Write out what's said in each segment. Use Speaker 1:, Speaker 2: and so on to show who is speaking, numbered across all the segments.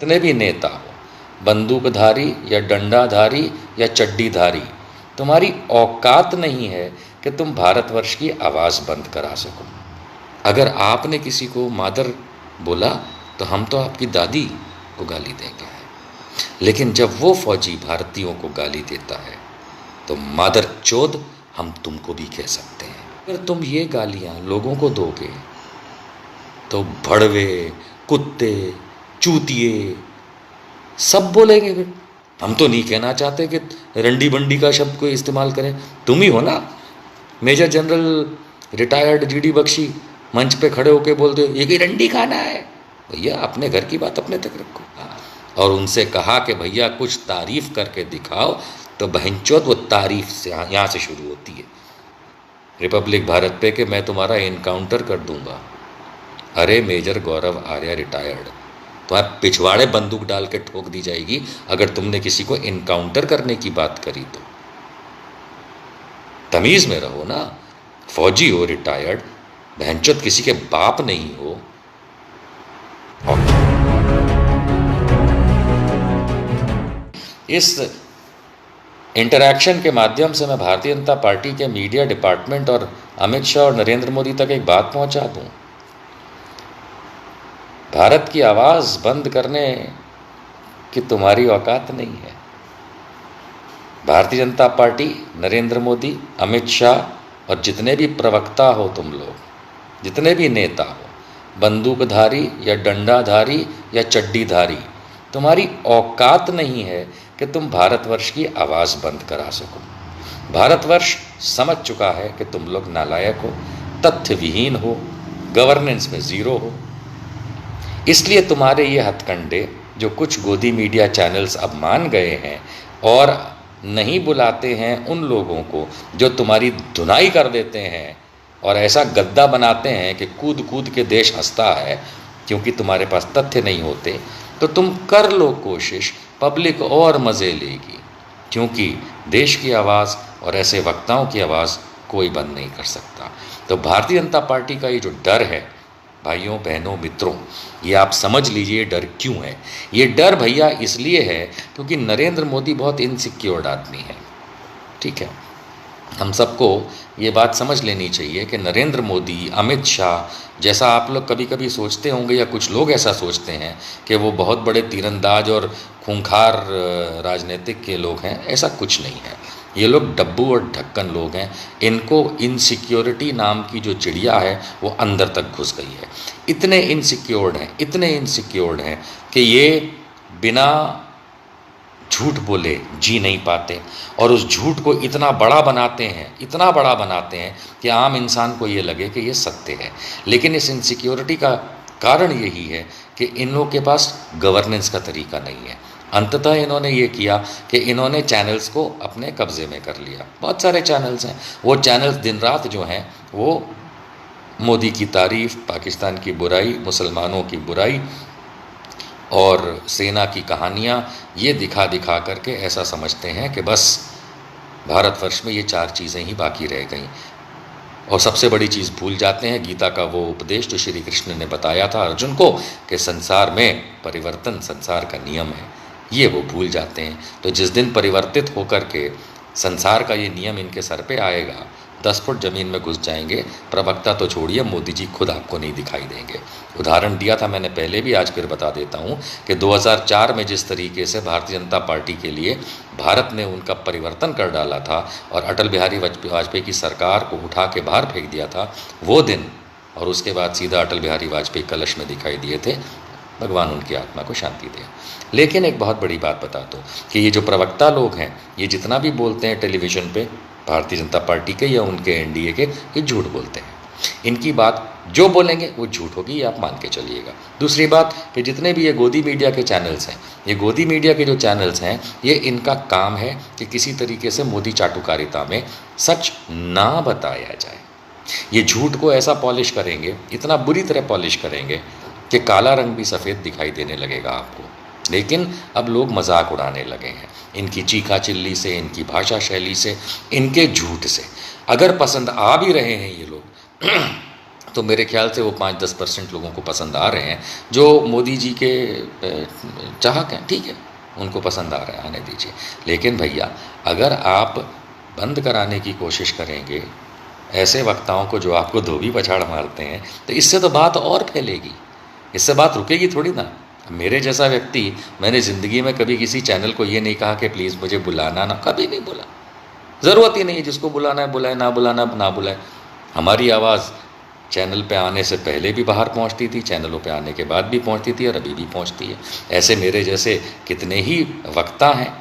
Speaker 1: जितने भी नेता हो, बंदूकधारी या डंडाधारी या चड्डीधारी, तुम्हारी औकात नहीं है कि तुम भारतवर्ष की आवाज़ बंद करा सको। अगर आपने किसी को मादर बोला तो हम तो आपकी दादी को गाली देंगे, लेकिन जब वो फौजी भारतीयों को गाली देता है तो मादर चोद हम तुमको भी कह सकते हैं। अगर तुम ये गालियाँ लोगों को दोगे तो भड़वे, कुत्ते, चूतिए सब बोलेंगे। फिर हम तो नहीं कहना चाहते कि रंडी बंडी का शब्द कोई इस्तेमाल करें। तुम ही हो ना major general retired GD Bakshi, मंच पे खड़े होके बोलते हो ये कि रंडी खाना है। भैया अपने घर की बात अपने तक रखो। और उनसे कहा कि भैया कुछ तारीफ करके दिखाओ, तो बहनचोद वो तारीफ से यहाँ से शुरू होती है। रिपब्लिक भारत पे कि मैं तुम्हारा इनकाउंटर कर दूंगा। अरे मेजर गौरव आर्या रिटायर्ड, तुम्हारे पिछवाड़े बंदूक डाल के ठोक दी जाएगी अगर तुमने किसी को इनकाउंटर करने की बात करी तो। तमीज़ में रहो ना, फौजी हो रिटायर्ड, बहनचोद किसी के बाप नहीं हो। इस इंटरैक्शन के माध्यम से मैं भारतीय जनता पार्टी के मीडिया डिपार्टमेंट और अमित शाह और नरेंद्र मोदी तक एक बात पहुंचा दूं। भारत की आवाज़ बंद करने की तुम्हारी औकात नहीं है। भारतीय जनता पार्टी, नरेंद्र मोदी, अमित शाह और जितने भी प्रवक्ता हो तुम लोग, जितने भी नेता हो, बंदूकधारी या डंडाधारी या चड्डीधारी, तुम्हारी औकात नहीं है कि तुम भारतवर्ष की आवाज़ बंद करा सको। भारतवर्ष समझ चुका है कि तुम लोग नालायक हो, तथ्य विहीन हो, गवर्नेंस में ज़ीरो हो। इसलिए तुम्हारे ये हथकंडे जो कुछ गोदी मीडिया चैनल्स अब मान गए हैं और नहीं बुलाते हैं उन लोगों को जो तुम्हारी धुनाई कर देते हैं और ऐसा गद्दा बनाते हैं कि कूद कूद के देश हंसता है क्योंकि तुम्हारे पास तथ्य नहीं होते, तो तुम कर लो कोशिश, पब्लिक और मज़े लेगी। क्योंकि देश की आवाज़ और ऐसे वक्ताओं की आवाज़ कोई बंद नहीं कर सकता। तो भारतीय जनता पार्टी का ये जो डर है भाइयों बहनों मित्रों, ये आप समझ लीजिए डर क्यों है। ये डर भैया इसलिए है क्योंकि नरेंद्र मोदी बहुत इनसिक्योर्ड आदमी है। ठीक है, हम सबको ये बात समझ लेनी चाहिए कि नरेंद्र मोदी, अमित शाह जैसा आप लोग कभी कभी सोचते होंगे या कुछ लोग ऐसा सोचते हैं कि वो बहुत बड़े तीरंदाज और खूंखार राजनीतिक के लोग हैं, ऐसा कुछ नहीं है। ये लोग डब्बू और ढक्कन लोग हैं। इनको इनसिक्योरिटी नाम की जो चिड़िया है वो अंदर तक घुस गई है। इतने इनसिक्योर्ड हैं कि ये बिना झूठ बोले जी नहीं पाते और उस झूठ को इतना बड़ा बनाते हैं कि आम इंसान को ये लगे कि ये सत्य है। लेकिन इस इनसिक्योरिटी का कारण यही है कि इन लोगों के पास गवर्नेंस का तरीका नहीं है। अंततः इन्होंने ये किया कि इन्होंने चैनल्स को अपने कब्ज़े में कर लिया। बहुत सारे चैनल्स हैं, वो चैनल्स दिन रात जो हैं वो मोदी की तारीफ़, पाकिस्तान की बुराई, मुसलमानों की बुराई और सेना की कहानियाँ ये दिखा दिखा करके ऐसा समझते हैं कि बस भारतवर्ष में ये 4 चीज़ें ही बाकी रह गईं। और सबसे बड़ी चीज़ भूल जाते हैं गीता का वो उपदेश जो श्री कृष्ण ने बताया था अर्जुन को कि संसार में परिवर्तन संसार का नियम है, ये वो भूल जाते हैं। तो जिस दिन परिवर्तित होकर के संसार का ये नियम इनके सर पे आएगा, 10 फुट ज़मीन में घुस जाएंगे। प्रवक्ता तो छोड़िए, मोदी जी खुद आपको नहीं दिखाई देंगे। उदाहरण दिया था मैंने पहले भी, आज फिर बता देता हूँ कि 2004 में जिस तरीके से भारतीय जनता पार्टी के लिए भारत ने उनका परिवर्तन कर डाला था और अटल बिहारी वाजपेयी की सरकार को उठा के बाहर फेंक दिया था वो दिन, और उसके बाद सीधा अटल बिहारी वाजपेयी कलश में दिखाई दिए थे। भगवान उनकी आत्मा को शांति दे। लेकिन एक बहुत बड़ी बात बता दो कि ये जो प्रवक्ता लोग हैं, ये जितना भी बोलते हैं टेलीविज़न पे भारतीय जनता पार्टी के या उनके एनडीए के, ये झूठ बोलते हैं। इनकी बात जो बोलेंगे वो झूठ होगी, ये आप मान के चलिएगा। दूसरी बात कि जितने भी ये गोदी मीडिया के चैनल्स हैं, ये गोदी मीडिया के जो चैनल्स हैं, ये इनका काम है कि किसी तरीके से मोदी चाटुकारिता में सच ना बताया जाए। ये झूठ को ऐसा पॉलिश करेंगे, इतना बुरी तरह पॉलिश करेंगे कि काला रंग भी सफ़ेद दिखाई देने लगेगा आपको। लेकिन अब लोग मजाक उड़ाने लगे हैं इनकी चीखा चिल्ली से, इनकी भाषा शैली से, इनके झूठ से। अगर पसंद आ भी रहे हैं ये लोग तो मेरे ख्याल से वो 5-10% लोगों को पसंद आ रहे हैं जो मोदी जी के चाहक हैं, ठीक है, उनको पसंद आ रहे हैं, आने दीजिए। लेकिन भैया अगर आप बंद कराने की कोशिश करेंगे ऐसे वक्ताओं को जो आपको धोबी पछाड़ मारते हैं, तो इससे तो बात और फैलेगी, इससे बात रुकेगी थोड़ी ना। मेरे जैसा व्यक्ति, मैंने ज़िंदगी में कभी किसी चैनल को ये नहीं कहा कि प्लीज़ मुझे बुलाना ना, कभी नहीं बोला। ज़रूरत ही नहीं है, जिसको बुलाना है बुलाए, ना बुलाना ना बुलाए। हमारी आवाज़ चैनल पे आने से पहले भी बाहर पहुंचती थी, चैनलों पे आने के बाद भी पहुंचती थी, और अभी भी पहुंचती है। ऐसे मेरे जैसे कितने ही वक्ता हैं,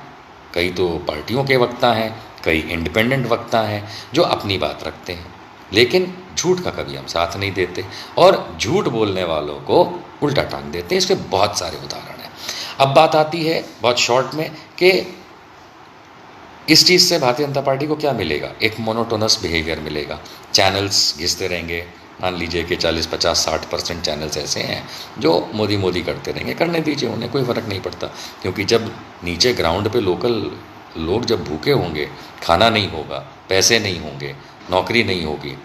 Speaker 1: कई तो पार्टियों के वक्ता हैं, कई इंडिपेंडेंट वक्ता हैं जो अपनी बात रखते हैं, लेकिन झूठ का कभी हम साथ नहीं देते और झूठ बोलने वालों को उल्टा टांग देते हैं। इसके बहुत सारे उदाहरण हैं। अब बात आती है बहुत शॉर्ट में कि इस चीज़ से भारतीय जनता पार्टी को क्या मिलेगा? एक मोनोटोनस बिहेवियर मिलेगा, चैनल्स घिसते रहेंगे। मान लीजिए कि 40-50-60% चैनल्स ऐसे हैं जो मोदी मोदी करते रहेंगे, करने दीजिए, उन्हें कोई फ़र्क नहीं पड़ता। क्योंकि जब नीचे ग्राउंड पे लोकल लोग जब भूखे होंगे, खाना नहीं होगा, पैसे नहीं होंगे, नौकरी नहीं होगी,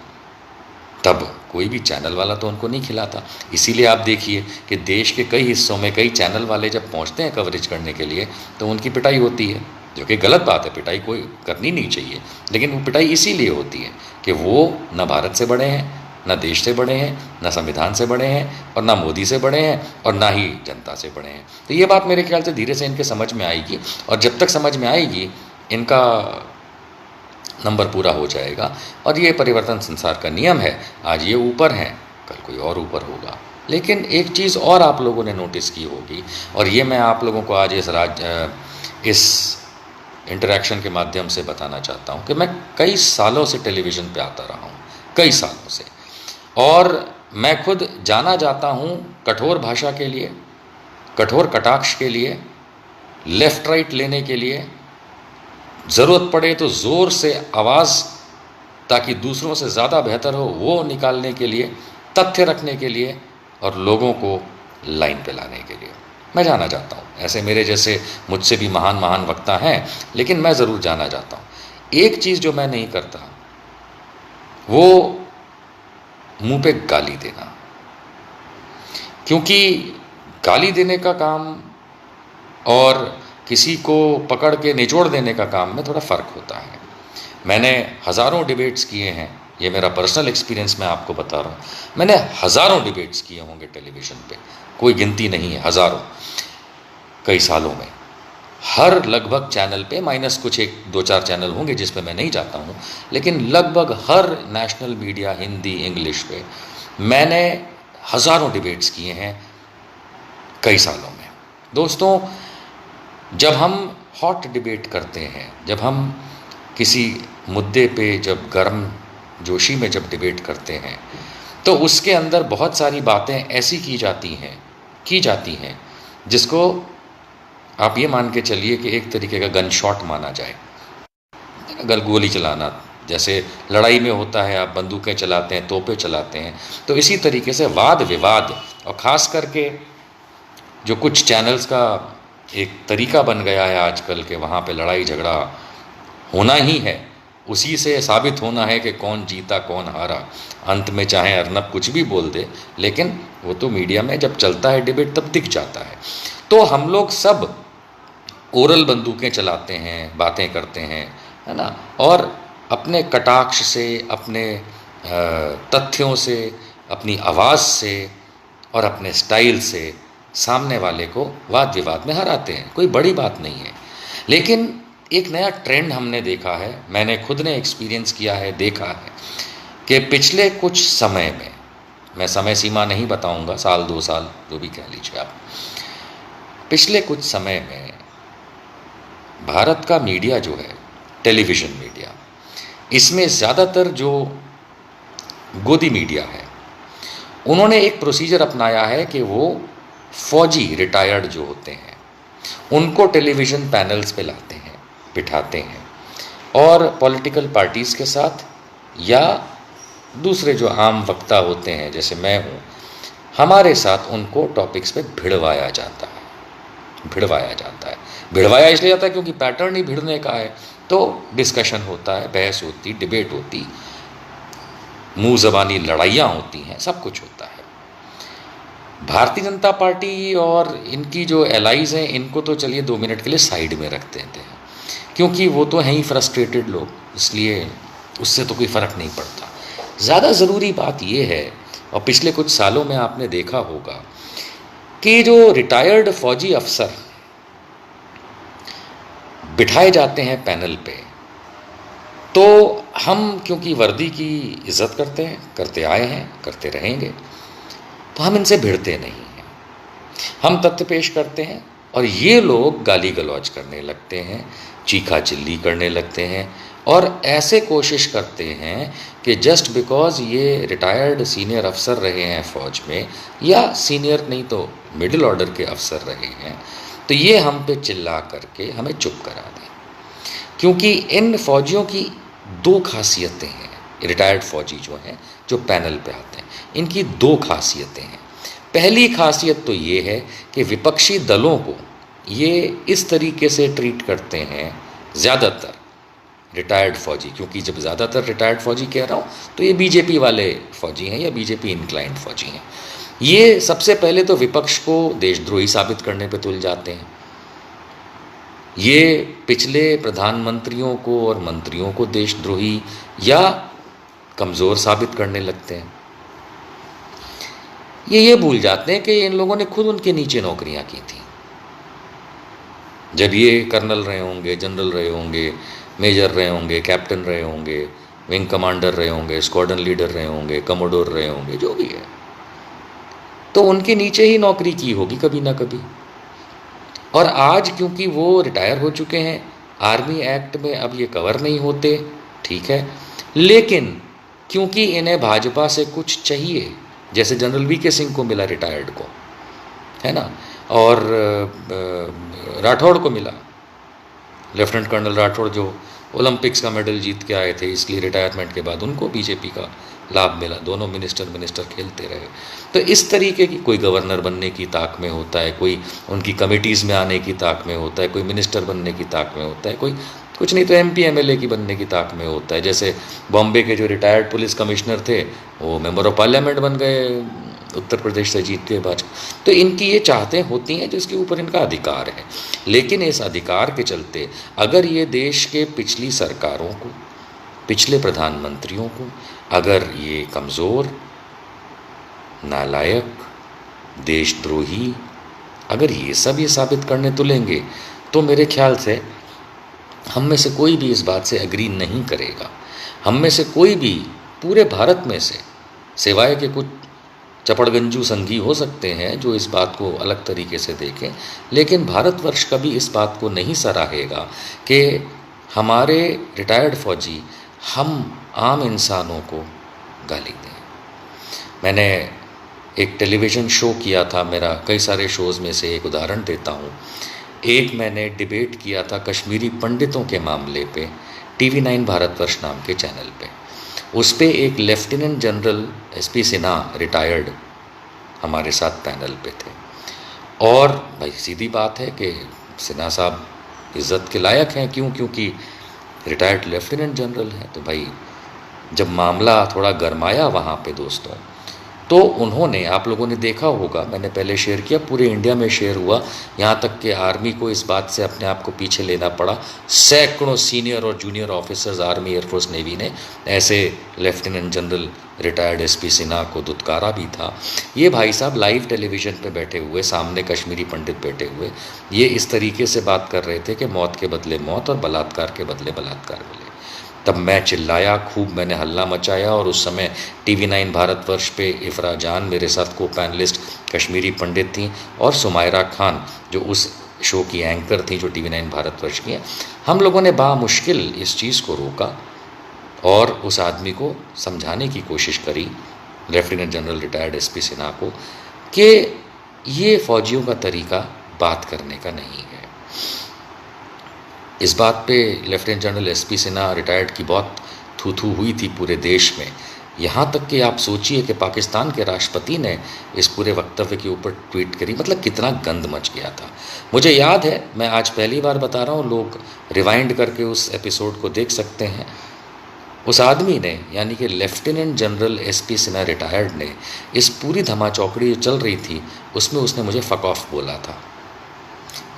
Speaker 1: तब कोई भी चैनल वाला तो उनको नहीं खिलाता। इसीलिए आप देखिए कि देश के कई हिस्सों में कई चैनल वाले जब पहुंचते हैं कवरेज करने के लिए तो उनकी पिटाई होती है, जो कि गलत बात है, पिटाई कोई करनी नहीं चाहिए। लेकिन वो पिटाई इसीलिए होती है कि वो न भारत से बड़े हैं, न देश से बड़े हैं, न संविधान से बड़े हैं, और ना मोदी से बड़े हैं, और ना ही जनता से बड़े हैं। तो ये बात मेरे ख्याल से धीरे से इनके समझ में आएगी, और जब तक समझ में आएगी इनका नंबर पूरा हो जाएगा। और ये परिवर्तन संसार का नियम है, आज ये ऊपर हैं, कल कोई और ऊपर होगा। लेकिन एक चीज़ और आप लोगों ने नोटिस की होगी, और ये मैं आप लोगों को आज इस इंटरेक्शन के माध्यम से बताना चाहता हूँ कि मैं कई सालों से टेलीविज़न पे आता रहा हूँ, कई सालों से, और मैं खुद जाना जाता हूँ कठोर भाषा के लिए, कठोर कटाक्ष के लिए, लेफ़्ट राइट लेने के लिए, ज़रूरत पड़े तो ज़ोर से आवाज़ ताकि दूसरों से ज़्यादा बेहतर हो वो निकालने के लिए, तथ्य रखने के लिए, और लोगों को लाइन पे लाने के लिए मैं जाना चाहता हूँ। ऐसे मेरे जैसे मुझसे भी महान महान वक्ता हैं, लेकिन मैं ज़रूर जाना चाहता हूँ। एक चीज़ जो मैं नहीं करता वो मुंह पे गाली देना, क्योंकि गाली देने का काम और किसी को पकड़ के निचोड़ देने का काम में थोड़ा फ़र्क होता है। मैंने हज़ारों डिबेट्स किए हैं, ये मेरा पर्सनल एक्सपीरियंस मैं आपको बता रहा हूँ। मैंने हज़ारों डिबेट्स किए होंगे टेलीविज़न पे, कोई गिनती नहीं है, हज़ारों, कई सालों में। हर लगभग चैनल पे, माइनस कुछ 1-2-4 चैनल होंगे जिस पे मैं नहीं जाता हूँ, लेकिन लगभग हर नेशनल मीडिया, हिंदी, इंग्लिश पे मैंने हज़ारों डिबेट्स किए हैं कई सालों में। दोस्तों, जब हम हॉट डिबेट करते हैं, जब हम किसी मुद्दे पे जब गर्म जोशी में जब डिबेट करते हैं, तो उसके अंदर बहुत सारी बातें ऐसी की जाती हैं जिसको आप ये मान के चलिए कि एक तरीके का गन शॉट माना जाए। गोली चलाना जैसे लड़ाई में होता है, आप बंदूकें चलाते हैं, तोपें चलाते हैं, तो इसी तरीके से वाद विवाद, और ख़ास करके जो कुछ चैनल्स का एक तरीका बन गया है आजकल के, वहाँ पे लड़ाई झगड़ा होना ही है, उसी से साबित होना है कि कौन जीता कौन हारा। अंत में चाहे अर्नब कुछ भी बोल दे, लेकिन वो तो मीडिया में जब चलता है डिबेट तब दिख जाता है। तो हम लोग सब ओरल बंदूकें चलाते हैं, बातें करते हैं, है ना, और अपने कटाक्ष से, अपने तथ्यों से, अपनी आवाज़ से और अपने स्टाइल से सामने वाले को वाद विवाद में हराते हैं। कोई बड़ी बात नहीं है। लेकिन एक नया ट्रेंड हमने देखा है, मैंने खुद ने एक्सपीरियंस किया है, देखा है कि पिछले कुछ समय में, मैं समय सीमा नहीं बताऊंगा, 1-2 साल जो भी कह लीजिए आप, पिछले कुछ समय में भारत का मीडिया जो है, टेलीविज़न मीडिया, इसमें ज़्यादातर जो गोदी मीडिया है, उन्होंने एक प्रोसीजर अपनाया है कि वो फौजी रिटायर्ड जो होते हैं उनको टेलीविज़न पैनल्स पे लाते हैं, बिठाते हैं, और पॉलिटिकल पार्टीज़ के साथ या दूसरे जो आम वक्ता होते हैं जैसे मैं हूँ, हमारे साथ उनको टॉपिक्स पे भिड़वाया जाता है। भिड़वाया इसलिए जाता है क्योंकि पैटर्न ही भिड़ने का है। तो डिस्कशन होता है, बहस होती, डिबेट होती, मुंह ज़बानी लड़ाइयाँ होती हैं, सब कुछ होता है। भारतीय जनता पार्टी और इनकी जो एलाइज़ हैं, इनको तो चलिए 2 मिनट के लिए साइड में रख देते हैं, क्योंकि वो तो हैं ही फ्रस्ट्रेटेड लोग, इसलिए उससे तो कोई फ़र्क नहीं पड़ता। ज़्यादा ज़रूरी बात ये है, और पिछले कुछ सालों में आपने देखा होगा कि जो रिटायर्ड फौजी अफसर बिठाए जाते हैं पैनल पे, तो हम क्योंकि वर्दी की इज़्ज़त करते हैं, करते आए हैं, करते रहेंगे, तो हम इनसे भिड़ते नहीं हैं। हम तथ्य पेश करते हैं और ये लोग गाली गलौज करने लगते हैं, चीखा चिल्ली करने लगते हैं और ऐसे कोशिश करते हैं कि जस्ट बिकॉज़ ये रिटायर्ड सीनियर अफसर रहे हैं फ़ौज में, या सीनियर नहीं तो मिडिल ऑर्डर के अफसर रहे हैं, तो ये हम पे चिल्ला करके हमें चुप करा दें। क्योंकि इन फ़ौजियों की 2 खासियतें हैं, रिटायर्ड फ़ौजी जो हैं, जो पैनल पे आते हैं, इनकी 2 खासियतें हैं। पहली खासियत तो ये है कि विपक्षी दलों को ये इस तरीके से ट्रीट करते हैं, ज़्यादातर रिटायर्ड फ़ौजी, क्योंकि जब ज़्यादातर रिटायर्ड फ़ौजी कह रहा हूँ तो ये बीजेपी वाले फ़ौजी हैं या बीजेपी इंक्लाइंड फ़ौजी हैं। ये सबसे पहले तो विपक्ष को देशद्रोही साबित करने पे तुल जाते हैं। ये पिछले प्रधानमंत्रियों को और मंत्रियों को देशद्रोही या कमज़ोर साबित करने लगते हैं। ये भूल जाते हैं कि इन लोगों ने खुद उनके नीचे नौकरियां की थी। जब ये कर्नल रहे होंगे, जनरल रहे होंगे, मेजर रहे होंगे, कैप्टन रहे होंगे, विंग कमांडर रहे होंगे, स्क्वाड्रन लीडर रहे होंगे, कमोडोर रहे होंगे, जो भी है, तो उनके नीचे ही नौकरी की होगी कभी ना कभी। और आज क्योंकि वो रिटायर हो चुके हैं, आर्मी एक्ट में अब ये कवर नहीं होते, ठीक है, लेकिन क्योंकि इन्हें भाजपा से कुछ चाहिए, जैसे जनरल वीके सिंह को मिला रिटायर्ड को, है ना, और राठौड़ को मिला, लेफ्टिनेंट कर्नल राठौड़ जो ओलंपिक्स का मेडल जीत के आए थे, इसलिए रिटायरमेंट के बाद उनको बीजेपी का लाभ मिला, दोनों मिनिस्टर खेलते रहे। तो इस तरीके की, कोई गवर्नर बनने की ताक में होता है, कोई उनकी कमिटीज़ में आने की ताक में होता है, कोई मिनिस्टर बनने की ताक में होता है, कोई कुछ नहीं तो MP MLA की बनने की ताक में होता है। जैसे बॉम्बे के जो रिटायर्ड पुलिस कमिश्नर थे, वो मेंबर ऑफ पार्लियामेंट बन गए उत्तर प्रदेश से जीत के भाजपा। तो इनकी ये चाहतें होती हैं जिसके ऊपर इनका अधिकार है, लेकिन इस अधिकार के चलते अगर ये देश के पिछली सरकारों को, पिछले प्रधानमंत्रियों को अगर ये कमज़ोर, नालायक, देशद्रोही, अगर ये सब ये साबित करने तुलेंगे, तो मेरे ख्याल से हम में से कोई भी इस बात से एग्री नहीं करेगा। हम में से कोई भी पूरे भारत में से, सिवाय के कुछ चपड़गंजू संघी हो सकते हैं जो इस बात को अलग तरीके से देखें, लेकिन भारतवर्ष कभी इस बात को नहीं सराहेगा कि हमारे रिटायर्ड फौजी हम आम इंसानों को गाली दें। मैंने एक टेलीविज़न शो किया था, मेरा कई सारे शोज़ में से एक उदाहरण देता हूँ। एक मैंने डिबेट किया था कश्मीरी पंडितों के मामले पे, TV9 भारतवर्ष नाम के चैनल पे। उस पे एक lieutenant general SP Sinha retired हमारे साथ पैनल पे थे, और भाई सीधी बात है कि सिन्हा साहब इज़्ज़त के लायक हैं। क्यों? क्योंकि रिटायर्ड लेफ्टिनेंट जनरल हैं। तो भाई जब मामला थोड़ा गरमाया वहाँ पे दोस्तों, तो उन्होंने, आप लोगों ने देखा होगा, मैंने पहले शेयर किया, पूरे इंडिया में शेयर हुआ, यहाँ तक कि आर्मी को इस बात से अपने आप को पीछे लेना पड़ा। सैकड़ों सीनियर और junior officers army, air force, navy ने ऐसे lieutenant general retired SP Sinha को दुत्कारा भी था। ये भाई साहब लाइव टेलीविज़न पे बैठे हुए, सामने कश्मीरी पंडित बैठे हुए, ये इस तरीके से बात कर रहे थे कि मौत के बदले मौत और बलात्कार के बदले बलात्कार मिले। तब मैं चिल्लाया, खूब मैंने हल्ला मचाया, और उस समय TV9 भारतवर्ष पे इफ़रा जान मेरे साथ को पैनलिस्ट कश्मीरी पंडित थी, और सुमायरा खान जो उस शो की एंकर थी जो TV9 भारतवर्ष की हैं। हम लोगों ने बामुश्किल इस चीज़ को रोका और उस आदमी को समझाने की कोशिश करी, lieutenant general retired SP Sinha को, कि ये फ़ौजियों का तरीका बात करने का नहीं है। इस बात पे lieutenant general SP Sinha retired की बहुत थू हुई थी पूरे देश में। यहाँ तक कि आप सोचिए कि पाकिस्तान के राष्ट्रपति ने इस पूरे वक्तव्य के ऊपर ट्वीट करी, मतलब कितना गंद मच गया था। मुझे याद है, मैं आज पहली बार बता रहा हूँ, लोग रिवाइंड करके उस एपिसोड को देख सकते हैं। उस आदमी ने, यानी कि lieutenant general SP Sinha retired ने, इस पूरी धमाचौकड़ी जो चल रही थी उसमें उसने मुझे फक ऑफ बोला था।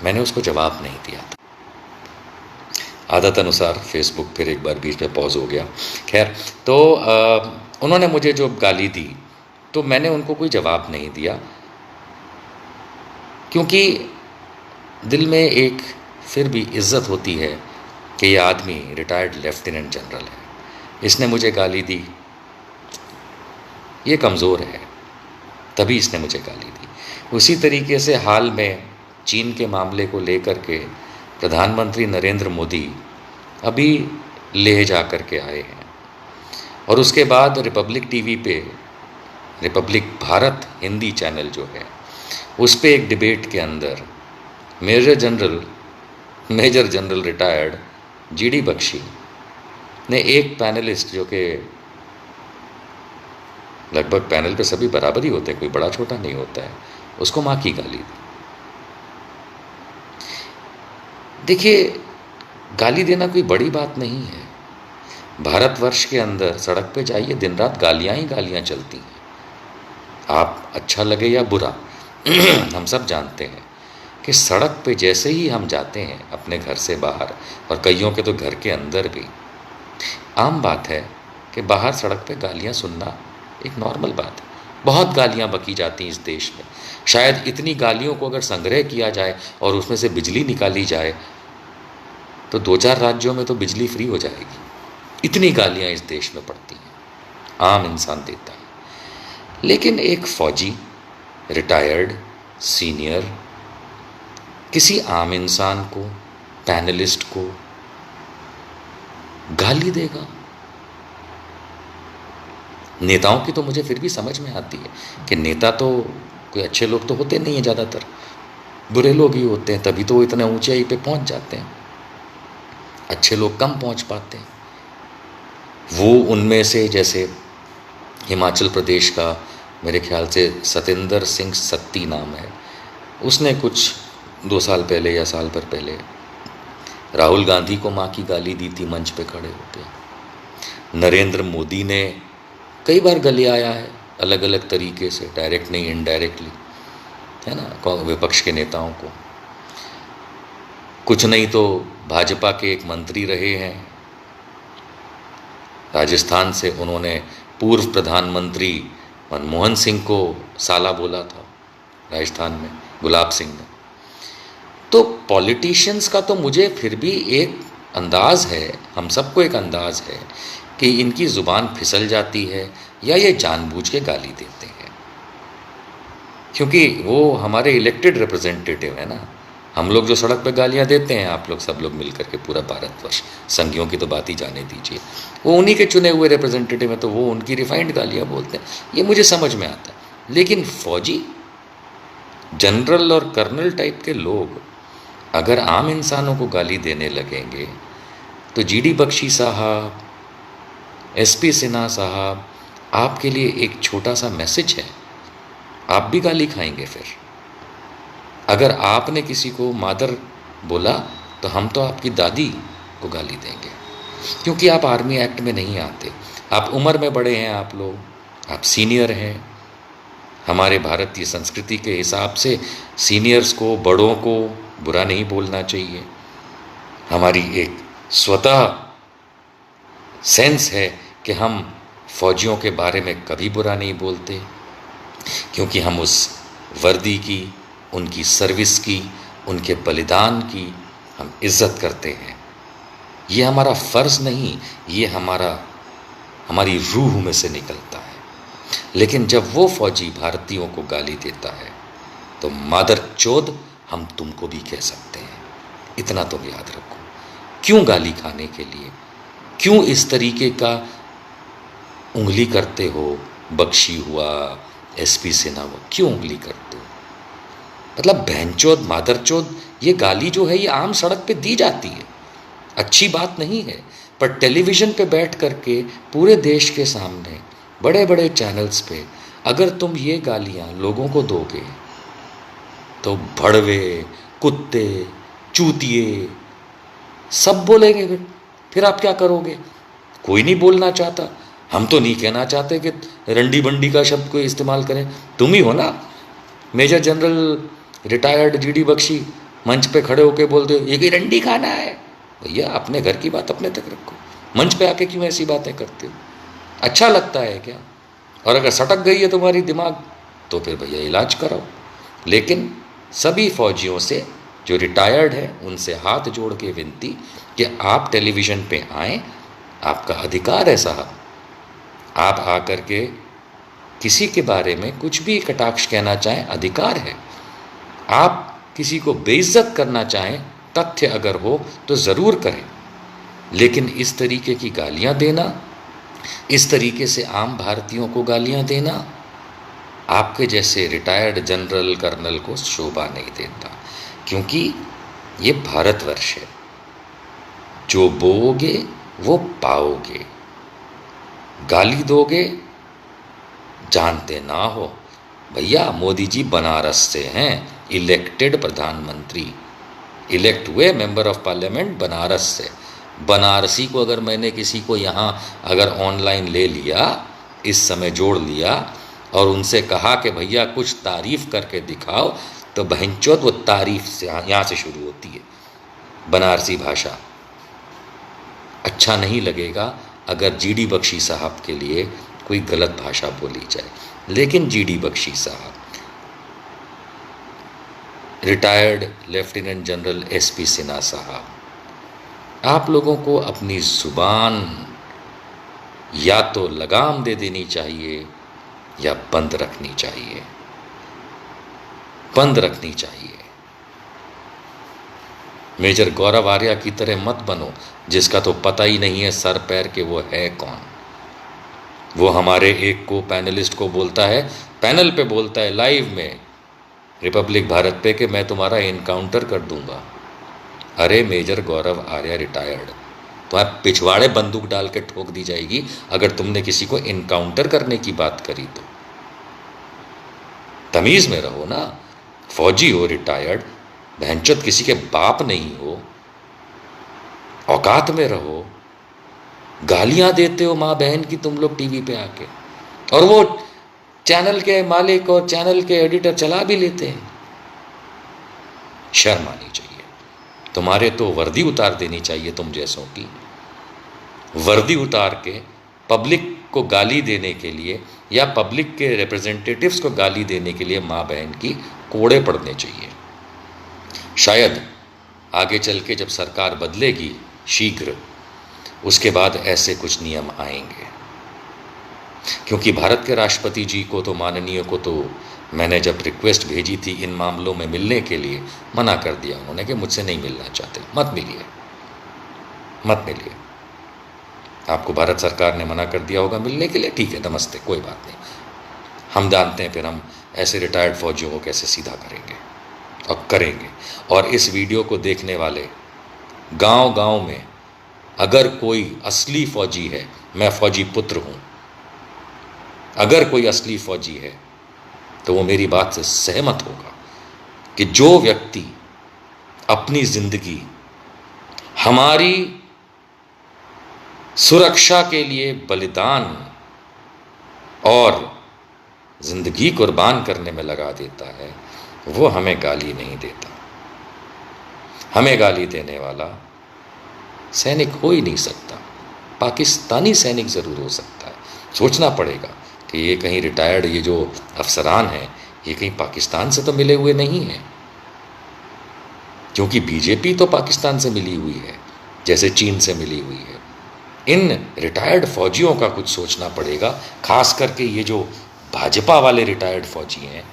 Speaker 1: मैंने उसको जवाब नहीं दिया था। आदत अनुसार फेसबुक फिर एक बार बीच में पॉज हो गया। खैर, तो उन्होंने मुझे जो गाली दी तो मैंने उनको कोई जवाब नहीं दिया, क्योंकि दिल में एक फिर भी इज्जत होती है कि ये आदमी रिटायर्ड लेफ्टिनेंट जनरल है, इसने मुझे गाली दी, ये कमज़ोर है, तभी इसने मुझे गाली दी। उसी तरीके से हाल में चीन के मामले को लेकर के प्रधानमंत्री नरेंद्र मोदी अभी लेह जा कर के आए हैं, और उसके बाद रिपब्लिक टीवी पे, रिपब्लिक भारत हिंदी चैनल जो है, उस पे एक डिबेट के अंदर major general retired GD Bakshi ने एक पैनलिस्ट, जो कि लगभग पैनल पे सभी बराबर ही होते हैं, कोई बड़ा छोटा नहीं होता है, उसको माँ की गाली दी। देखिए, गाली देना कोई बड़ी बात नहीं है। भारतवर्ष के अंदर सड़क पे जाइए, दिन रात गालियाँ ही गालियाँ चलती हैं। आप अच्छा लगे या बुरा हम सब जानते हैं कि सड़क पे जैसे ही हम जाते हैं अपने घर से बाहर, और कईयों के तो घर के अंदर भी, आम बात है कि बाहर सड़क पे गालियाँ सुनना एक नॉर्मल बात है। बहुत गालियाँ बकी जाती हैं इस देश में। शायद इतनी गालियों को अगर संग्रह किया जाए और उसमें से बिजली निकाली जाए तो 2-4 राज्यों में तो बिजली फ्री हो जाएगी। इतनी गालियाँ इस देश में पड़ती हैं, आम इंसान देता है। लेकिन एक फौजी, रिटायर्ड, सीनियर, किसी आम इंसान को, पैनलिस्ट को गाली देगा? नेताओं की तो मुझे फिर भी समझ में आती है कि नेता तो कोई अच्छे लोग तो होते नहीं हैं, ज़्यादातर बुरे लोग ही होते हैं, तभी तो वो इतने ऊंचाई पे पहुंच जाते हैं। अच्छे लोग कम पहुंच पाते हैं। वो उनमें से, जैसे हिमाचल प्रदेश का मेरे ख्याल से सतेंद्र सिंह सत्ती नाम है, उसने कुछ 2 साल पहले या साल भर पहले राहुल गांधी को माँ की गाली दी थी मंच पे खड़े होकर। नरेंद्र मोदी ने कई बार गलियाया है, अलग अलग तरीके से, डायरेक्ट नहीं इनडायरेक्टली, है ना, विपक्ष के नेताओं को। कुछ नहीं तो भाजपा के एक मंत्री रहे हैं राजस्थान से, उन्होंने पूर्व प्रधानमंत्री मनमोहन सिंह को साला बोला था राजस्थान में, गुलाब सिंह ने। तो पॉलिटिशियंस का तो मुझे फिर भी एक अंदाज़ है, हम सबको एक अंदाज़ है कि इनकी ज़ुबान फिसल जाती है या ये जानबूझ के गाली देते हैं, क्योंकि वो हमारे इलेक्टेड रिप्रेजेंटेटिव है ना। हम लोग जो सड़क पे गालियाँ देते हैं, आप लोग सब लोग मिल करके, पूरा भारतवर्ष, संघियों की तो बात ही जाने दीजिए, वो उन्हीं के चुने हुए रिप्रेजेंटेटिव हैं, तो वो उनकी रिफाइंड गालियाँ बोलते हैं, ये मुझे समझ में आता है। लेकिन फौजी, जनरल और कर्नल टाइप के लोग अगर आम इंसानों को गाली देने लगेंगे तो जीडी बख्शी साहब, एसपी सिन्हा साहब, आपके लिए एक छोटा सा मैसेज है, आप भी गाली खाएंगे फिर। अगर आपने किसी को मादर बोला तो हम तो आपकी दादी को गाली देंगे, क्योंकि आप आर्मी एक्ट में नहीं आते, आप उम्र में बड़े हैं, आप लोग, आप सीनियर हैं। हमारे भारतीय संस्कृति के हिसाब से सीनियर्स को, बड़ों को बुरा नहीं बोलना चाहिए। हमारी एक स्वतः सेंस है कि हम फौजियों के बारे में कभी बुरा नहीं बोलते, क्योंकि हम उस वर्दी की, उनकी सर्विस की, उनके बलिदान की हम इज्जत करते हैं। ये हमारा फ़र्ज़ नहीं, ये हमारी रूह में से निकलता है। लेकिन जब वो फौजी भारतीयों को गाली देता है तो मादर चोद हम तुमको भी कह सकते हैं, इतना तो याद रखो। क्यों गाली खाने के लिए, क्यों इस तरीके का उंगली करते हो? बख्शी हुआ, एसपी सिन्हा हुआ, क्यों उंगली करते हो? मतलब बहनचोद, मादरचोद, ये गाली जो है ये आम सड़क पे दी जाती है, अच्छी बात नहीं है, पर टेलीविज़न पे बैठ करके पूरे देश के सामने बड़े बड़े चैनल्स पे अगर तुम ये गालियाँ लोगों को दोगे तो भड़वे, कुत्ते, चूतिए सब बोलेंगे। फिर आप क्या करोगे? कोई नहीं बोलना चाहता। हम तो नहीं कहना चाहते कि रंडी बंडी का शब्द कोई इस्तेमाल करें। तुम ही हो ना major general retired GD Bakshi, मंच पे खड़े होके बोलते हो ये कि रंडी खाना है। भैया अपने घर की बात अपने तक रखो, मंच पे आके क्यों ऐसी बातें करते हो? अच्छा लगता है क्या? और अगर सटक गई है तुम्हारी दिमाग तो फिर भैया इलाज कराओ। लेकिन सभी फौजियों से जो रिटायर्ड है उनसे हाथ जोड़ के विनती कि आप टेलीविज़न पे आएँ, आपका अधिकार है साहब। आप आकर के किसी के बारे में कुछ भी कटाक्ष कहना चाहें, अधिकार है। आप किसी को बेइज्जत करना चाहें, तथ्य अगर हो तो ज़रूर करें, लेकिन इस तरीके की गालियां देना, इस तरीके से आम भारतीयों को गालियां देना, आपके जैसे रिटायर्ड जनरल कर्नल को शोभा नहीं देता। क्योंकि ये भारतवर्ष है, जो बोओगे वो पाओगे। गाली दोगे जानते ना हो। भैया मोदी जी बनारस से हैं, इलेक्टेड प्रधानमंत्री, इलेक्ट हुए मेंबर ऑफ पार्लियामेंट बनारस से। बनारसी को अगर मैंने किसी को यहाँ अगर ऑनलाइन ले लिया, इस समय जोड़ लिया और उनसे कहा कि भैया कुछ तारीफ़ करके दिखाओ, तो बहनचोद वो तारीफ़ से यहाँ से शुरू होती है। बनारसी भाषा अच्छा नहीं लगेगा अगर जीडी बख्शी साहब के लिए कोई गलत भाषा बोली जाए। लेकिन जीडी बख्शी साहब retired lieutenant general SP Sinha साहब, आप लोगों को अपनी ज़ुबान या तो लगाम दे देनी चाहिए या बंद रखनी चाहिए, बंद रखनी चाहिए। मेजर गौरव आर्या की तरह मत बनो, जिसका तो पता ही नहीं है सर पैर के वो है कौन। वो हमारे एक को पैनलिस्ट को बोलता है, पैनल पे बोलता है लाइव में रिपब्लिक भारत पे कि मैं तुम्हारा इनकाउंटर कर दूंगा। अरे मेजर गौरव आर्या रिटायर्ड, तुम्हारे पिछवाड़े बंदूक डाल के ठोक दी जाएगी अगर तुमने किसी को इनकाउंटर करने की बात करी तो। तमीज़ में रहो ना, फौजी हो रिटायर्ड, बहनचोद किसी के बाप नहीं हो, औकात में रहो। गालियां देते हो माँ बहन की तुम लोग टीवी पे आके, और वो चैनल के मालिक और चैनल के एडिटर चला भी लेते हैं। शर्म आनी चाहिए। तुम्हारे तो वर्दी उतार देनी चाहिए, तुम जैसों की वर्दी उतार के पब्लिक को गाली देने के लिए या पब्लिक के रिप्रेजेंटेटिव्स को गाली देने के लिए माँ बहन की कोड़े पड़ने चाहिए। शायद आगे चल के जब सरकार बदलेगी शीघ्र, उसके बाद ऐसे कुछ नियम आएंगे। क्योंकि भारत के राष्ट्रपति जी को तो, माननीय को तो मैंने जब रिक्वेस्ट भेजी थी इन मामलों में मिलने के लिए, मना कर दिया उन्होंने कि मुझसे नहीं मिलना चाहते, मत मिलिए, मत मिलिए। आपको भारत सरकार ने मना कर दिया होगा मिलने के लिए, ठीक है, नमस्ते, कोई बात नहीं। हम जानते हैं फिर हम ऐसे रिटायर्ड फौजियों को कैसे सीधा करेंगे और करेंगे। और इस वीडियो को देखने वाले गांव-गांव में अगर कोई असली फौजी है, मैं फौजी पुत्र हूँ, अगर कोई असली फौजी है तो वो मेरी बात से सहमत होगा कि जो व्यक्ति अपनी ज़िंदगी हमारी सुरक्षा के लिए बलिदान और ज़िंदगी कुर्बान करने में लगा देता है, वो हमें गाली नहीं देता। हमें गाली देने वाला सैनिक हो ही नहीं सकता, पाकिस्तानी सैनिक ज़रूर हो सकता है। सोचना पड़ेगा कि ये कहीं रिटायर्ड ये जो अफसरान हैं, ये कहीं पाकिस्तान से तो मिले हुए नहीं हैं, क्योंकि बीजेपी तो पाकिस्तान से मिली हुई है जैसे चीन से मिली हुई है। इन रिटायर्ड फौजियों का कुछ सोचना पड़ेगा, खास करके ये जो भाजपा वाले रिटायर्ड फौजी हैं।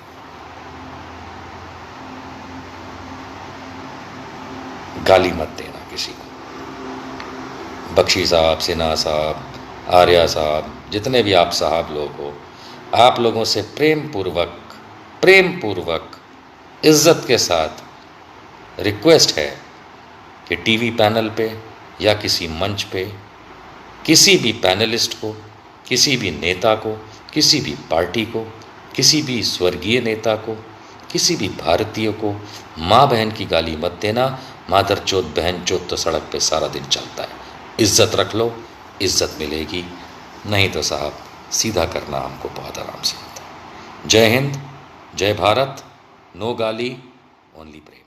Speaker 1: गाली मत देना किसी को। बख्शी साहब, सिन्हा साहब, आर्या साहब, जितने भी आप साहब लोग हो, आप लोगों से प्रेम पूर्वक इज्जत के साथ रिक्वेस्ट है कि टीवी पैनल पे या किसी मंच पे किसी भी पैनलिस्ट को, किसी भी नेता को, किसी भी पार्टी को, किसी भी स्वर्गीय नेता को, किसी भी भारतीय को माँ बहन की गाली मत देना। मादर चोद बहन चोद तो सड़क पे सारा दिन चलता है। इज्जत रख लो, इज्जत मिलेगी, नहीं तो साहब सीधा करना हमको बहुत आराम से आता है। जय हिंद, जय भारत, नो गाली, ओनली प्रेम।